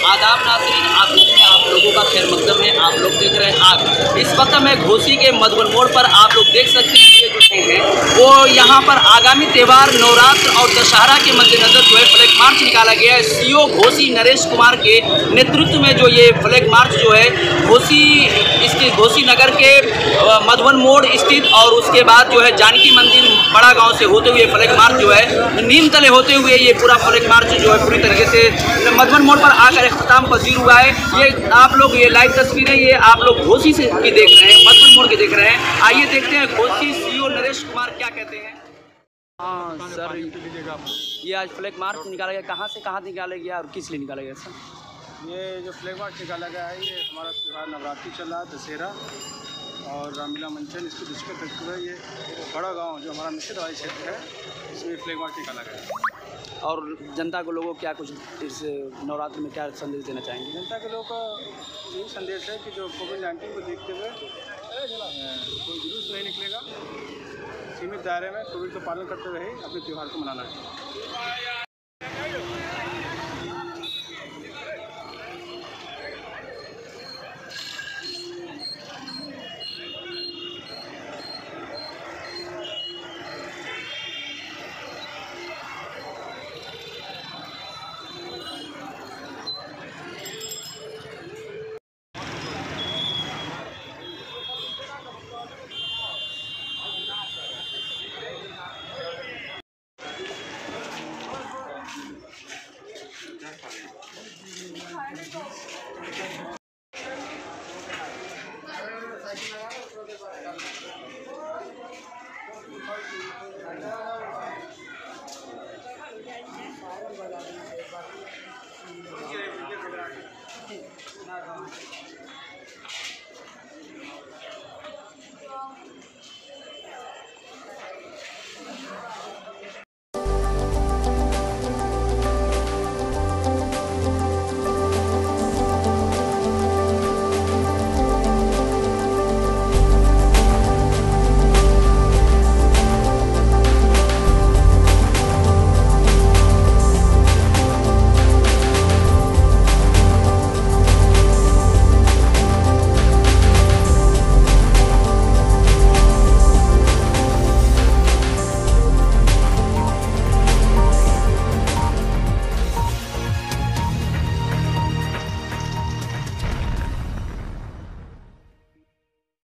आदाब नाज़रीन, आप लोगों का खैर मकदम है। आप लोग देख रहे हैं आग। इस वक्त मैं घोसी के मधुबन मोड़ पर आप लोग देख सकते हैं ये जो है वो यहाँ पर आगामी त्यौहार नवरात्र और दशहरा के मद्देनजर जो है फ्लैग मार्च निकाला गया है। सीओ घोसी नरेश कुमार के नेतृत्व में जो ये फ्लैग मार्च जो है घोसी नगर के मधुबन मोड़ स्थित और उसके बाद जो है जानकी मंदिर बड़ा गांव से होते हुए फ्लैग मार्च जो है नीम तले होते हुए ये पूरा फ्लैग मार्च जो है पूरी तरीके से मधुबन मोड़ पर आकर अख्ताम पजीर हुआ है। ये आप लोग ये लाइव तस्वीरें ये आप लोग घोसी से की देख रहे हैं, मधुबन मोड़ की देख रहे हैं। आइए देखते हैं घोसी सीओ नरेश कुमार क्या कहते हैं। हाँ सर, ये आज फ्लैग मार्च निकाला गया, कहाँ से कहाँ निकाला गया और किस लिए निकाला गया सर? ये जो फ्लैग मार्च निकाला गया है ये हमारा त्यौहार नवरात्रि चल रहा है, दशहरा और रामलीला मंचन इसको दृष्टि रखते हुए ये बड़ा गांव जो हमारा निषेधवादी क्षेत्र है इसमें फ्लैग मार्च निकाला गया है। और जनता को लोगों को क्या कुछ इस नवरात्र में क्या संदेश देना चाहेंगे? जनता के लोगों का यही संदेश है कि जो कोविड-19 को देखते हुए कोई जुलूस नहीं निकलेगा, सीमित दायरे में कोविड का पालन करते हुए अपने त्यौहार को मनाना है।